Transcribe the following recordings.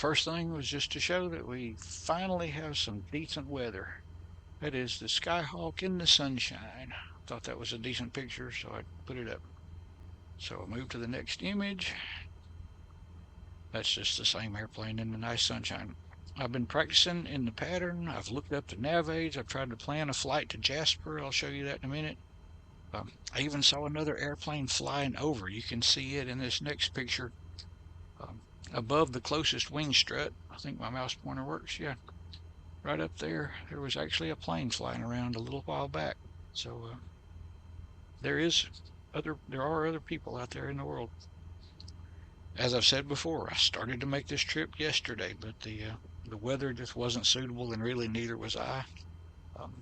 First thing was just to show that we finally have some decent weather. That is the Skyhawk in the sunshine. Thought that was a decent picture, so I put it up. So I'll move to the next image. That's just the same airplane in the nice sunshine. I've been practicing in the pattern. I've looked up the nav aids. I've tried to plan a flight to Jasper. I'll show you that in a minute. I even saw another airplane flying over. You can see it in this next picture above the closest wing strut. I think my mouse pointer works. Yeah, right up there. There was actually a plane flying around a little while back. So there are other people out there in the world. As I've said before, I started to make this trip yesterday, but the weather just wasn't suitable, and really neither was I. Um,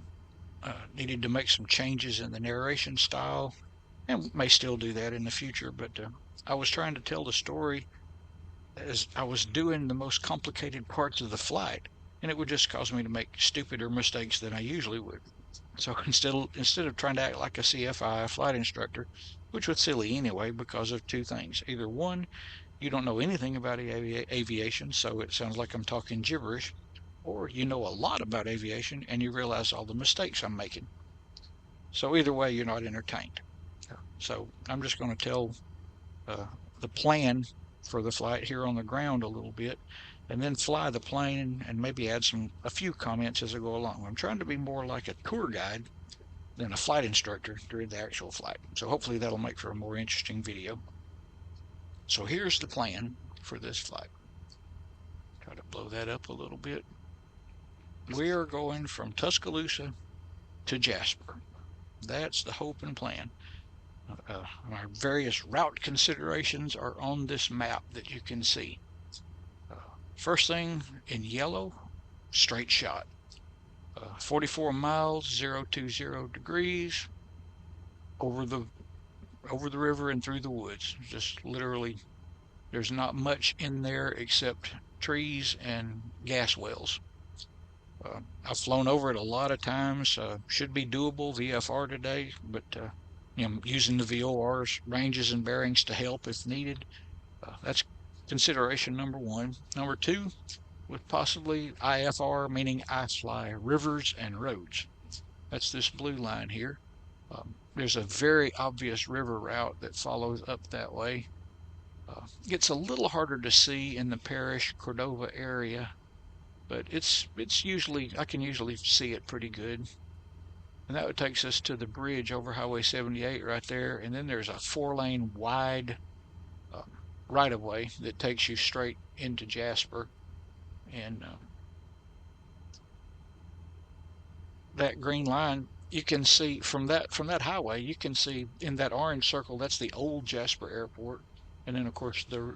Needed to make some changes in the narration style, and may still do that in the future. But I was trying to tell the story as I was doing the most complicated parts of the flight, and it would just cause me to make stupider mistakes than I usually would. So instead of trying to act like a CFI, flight instructor, which was silly anyway because of two things. Either one, you don't know anything about aviation, so it sounds like I'm talking gibberish, or you know a lot about aviation and you realize all the mistakes I'm making. So either way, you're not entertained. So I'm just going to tell uh, the plan for the flight here on the ground a little bit, and then fly the plane and maybe add a few comments as I go along. I'm trying to be more like a tour guide than a flight instructor during the actual flight. So hopefully that'll make for a more interesting video. So here's the plan for this flight. Try to blow that up a little bit. We are going from Tuscaloosa to Jasper. That's the hope and plan. Our various route considerations are on this map that you can see. First thing in yellow, straight shot. 44 miles, 020 degrees over the river and through the woods. Just literally, there's not much in there except trees and gas wells. I've flown over it a lot of times. Should be doable VFR today, but using the VOR's ranges and bearings to help if needed. That's consideration number one. Number two, with possibly IFR, meaning I fly rivers and roads. That's this blue line here. There's a very obvious river route that follows up that way. Gets a little harder to see in the Parish Cordova area, but it's usually, I can usually see it pretty good. And that takes us to the bridge over Highway 78 right there, and then there's a 4-lane wide right of way that takes you straight into Jasper. And that green line, you can see from that highway, you can see in that orange circle, that's the old Jasper Airport, and then of course the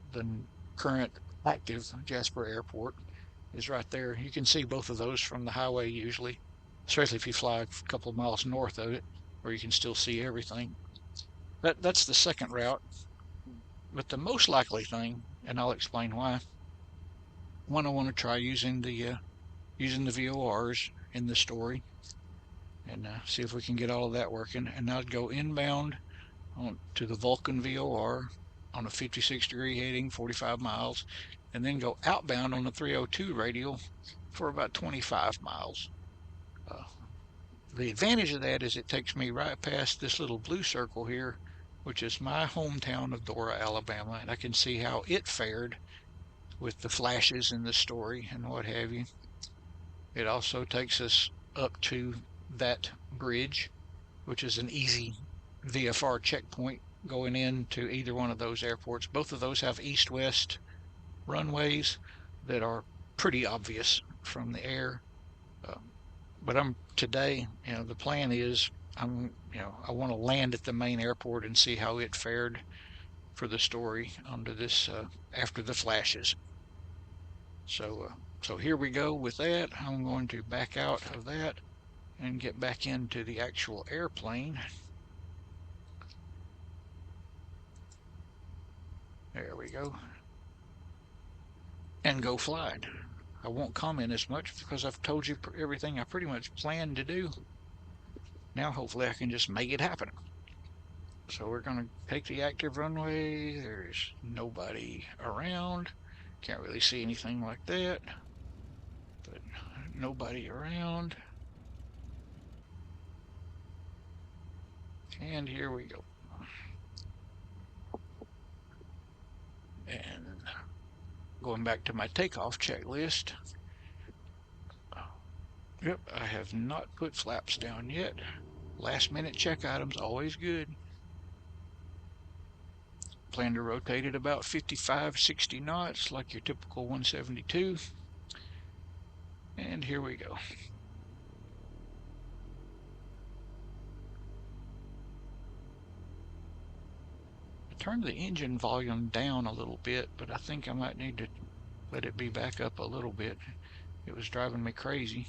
current active Jasper Airport is right there. You can see both of those from the highway usually, especially if you fly a couple of miles north of it, where you can still see everything. That's the second route, but the most likely thing, and I'll explain why. One, I want to try using the VORs in the story, and see if we can get all of that working. And I'd go inbound to the Vulcan VOR on a 56-degree heading, 45 miles, and then go outbound on the 302 radial for about 25 miles. The advantage of that is it takes me right past this little blue circle here, which is my hometown of Dora, Alabama, and I can see how it fared with the flashes in the story and what have you. It also takes us up to that bridge, which is an easy VFR checkpoint going into either one of those airports. Both of those have east-west runways that are pretty obvious from the air. But today, the plan is I want to land at the main airport and see how it fared for the story under this after the flashes. So here we go with that. I'm going to back out of that and get back into the actual airplane. There we go. And go flying. I won't comment as much because I've told you everything I pretty much planned to do. Now hopefully I can just make it happen. So we're going to take the active runway. There's nobody around. Can't really see anything like that, but nobody around. And here we go. And going back to my takeoff checklist. Yep, I have not put flaps down yet. Last minute check items, always good. Plan to rotate at about 55, 60 knots, like your typical 172. And here we go. I turned the engine volume down a little bit, but I think I might need to let it be back up a little bit. It was driving me crazy.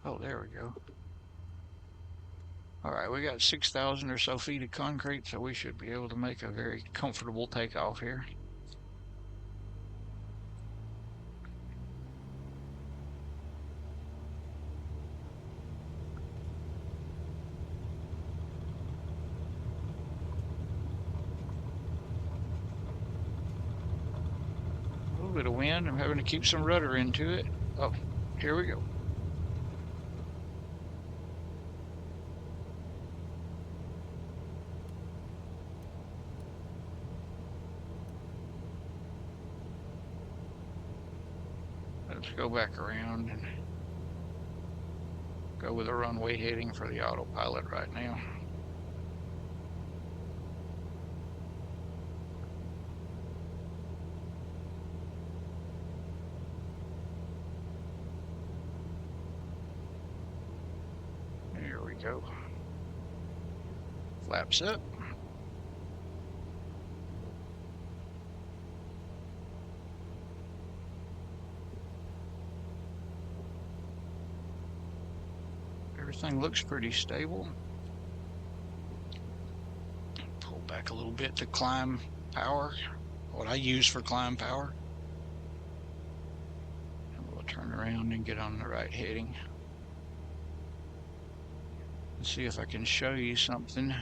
Oh, there we go. All right, we got 6,000 or so feet of concrete, so we should be able to make a very comfortable takeoff here. A little bit of wind. I'm having to keep some rudder into it. Oh, here we go. Let's go back around and go with a runway heading for the autopilot right now. There we go. Flaps up. Everything looks pretty stable. Pull back a little bit to climb power, what I use for climb power. And we'll turn around and get on the right heading. Let's see if I can show you something.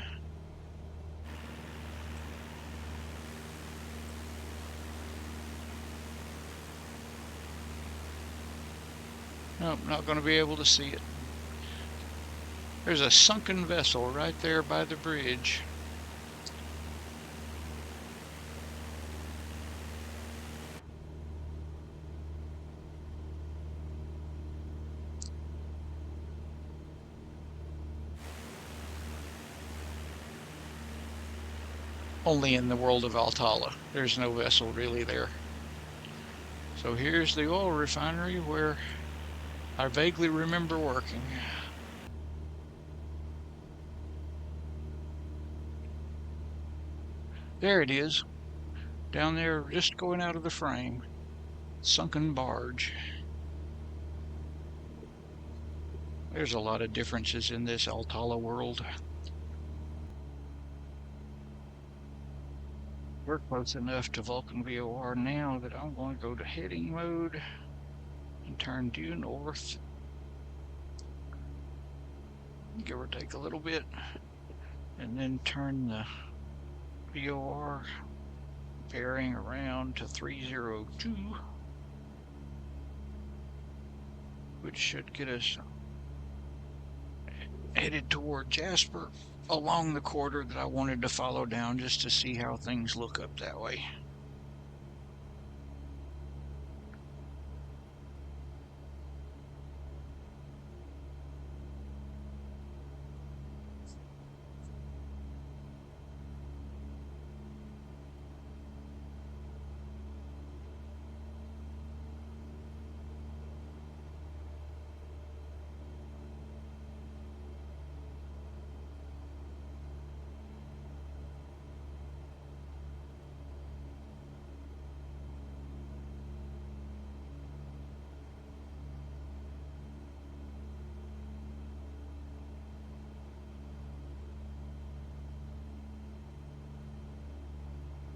Nope, not going to be able to see it. There's a sunken vessel right there by the bridge. Only in the world of ALTALA. There's no vessel really there. So here's the oil refinery where I vaguely remember working. There it is, down there just going out of the frame. Sunken barge. There's a lot of differences in this ALTALA world. We're close enough to Vulcan VOR now that I'm going to go to heading mode and turn due north. Give or take a little bit. And then turn the VOR bearing around to 302, which should get us headed toward Jasper along the corridor that I wanted to follow down just to see how things look up that way.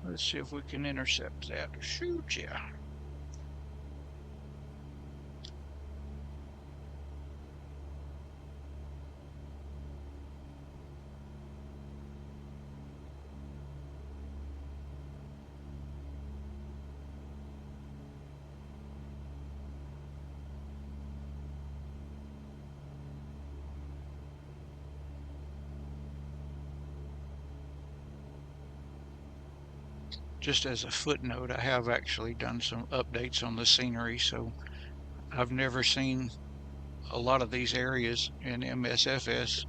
Let's see if we can intercept that. Shoot, yeah. just as a footnote, I have actually done some updates on the scenery, so I've never seen a lot of these areas in MSFS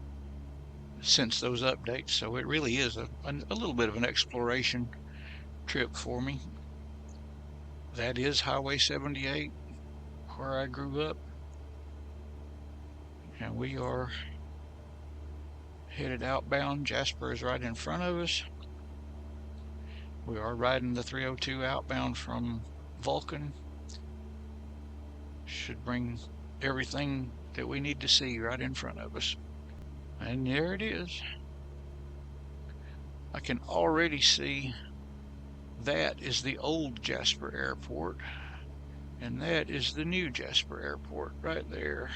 since those updates, so it really is a little bit of an exploration trip for me. That is Highway 78, where I grew up, and we are headed outbound. Jasper is right in front of us. We are riding the 302 outbound from Vulcan. Should bring everything that we need to see right in front of us. And there it is. I can already see that is the old Jasper Airport, and that is the new Jasper Airport right there.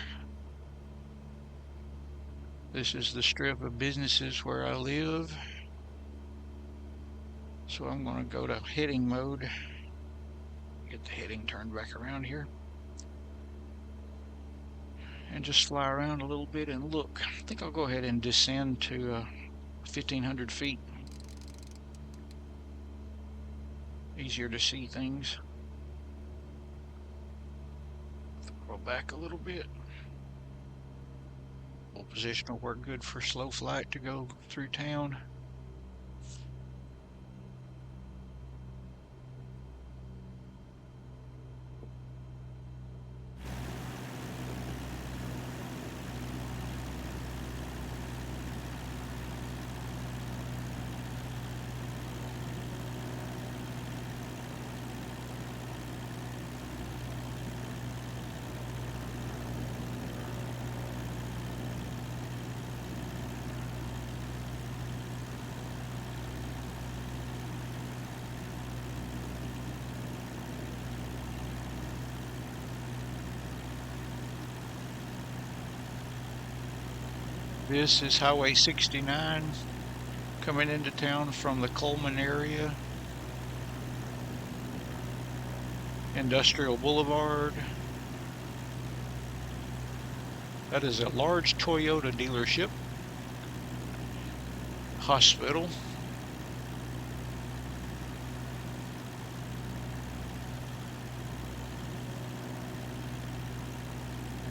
This is the strip of businesses where I live. So I'm going to go to heading mode. Get the heading turned back around here. And just fly around a little bit and look. I think I'll go ahead and descend to 1,500 feet. Easier to see things. Roll back a little bit. Position will work good for slow flight to go through town. This is Highway 69 coming into town from the Coleman area. Industrial Boulevard. That is a large Toyota dealership. Hospital.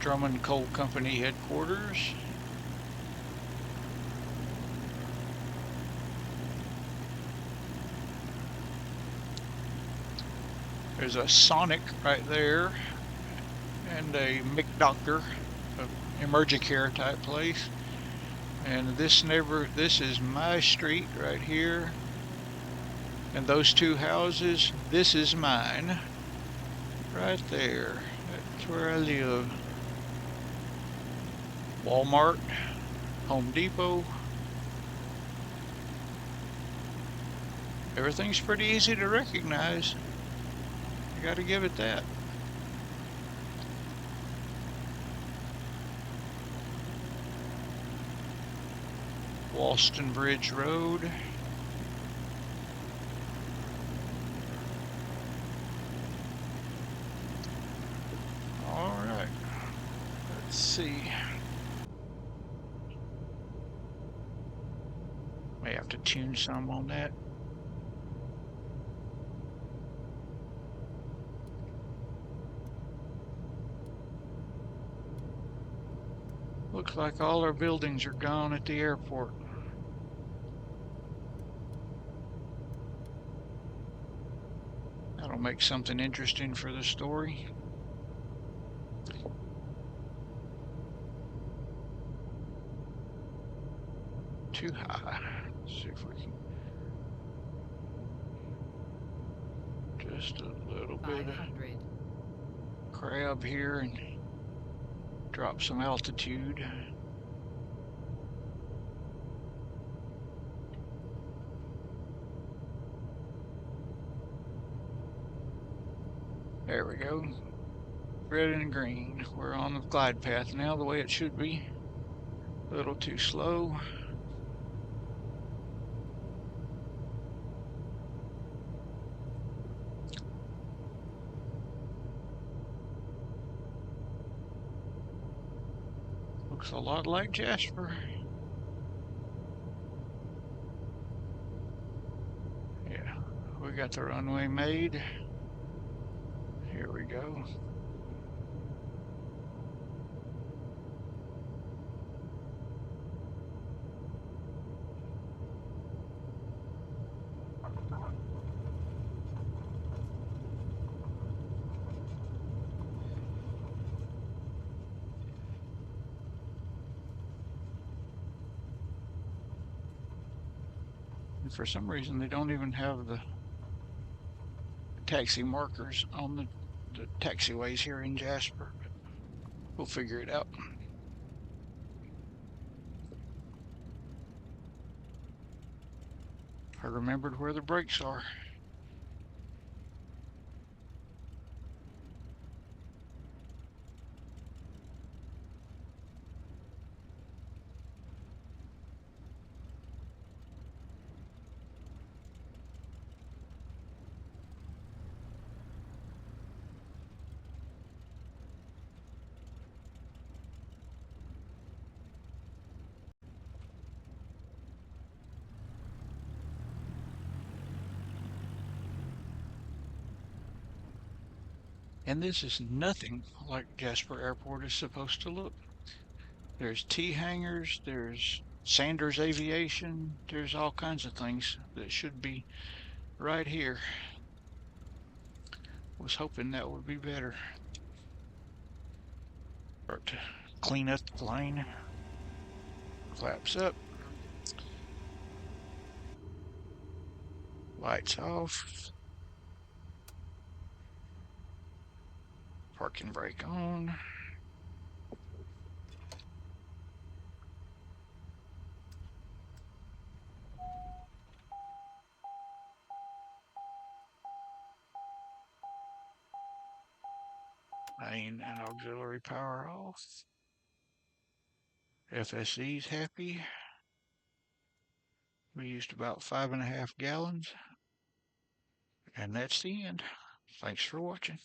Drummond Coal Company headquarters. There's a Sonic right there, and a McDoctor, an Emergicare type place. And this is my street right here. And those two houses, this is mine. Right there. That's where I live. Walmart, Home Depot. Everything's pretty easy to recognize. You gotta give it that. Walston Bridge Road. All right, let's see. May have to tune some on that. Looks like all our buildings are gone at the airport. That'll make something interesting for the story. Too high. Let's see if we can. Just a little bit of crab here and drop some altitude. There we go. Red and green. We're on the glide path now, the way it should be. A little too slow. Looks a lot like Jasper. Yeah, we got the runway made. Here we go. And for some reason, they don't even have the taxi markers on the taxiways here in Jasper. We'll figure it out. I remembered where the brakes are. And this is nothing like Jasper Airport is supposed to look. There's T hangars, there's Sanders Aviation, there's all kinds of things that should be right here. Was hoping that would be better. Start to clean up the plane. Flaps up. Lights off. Parking brake on. Main and auxiliary power off. FSC's happy. We used about 5.5 gallons. And that's the end. Thanks for watching.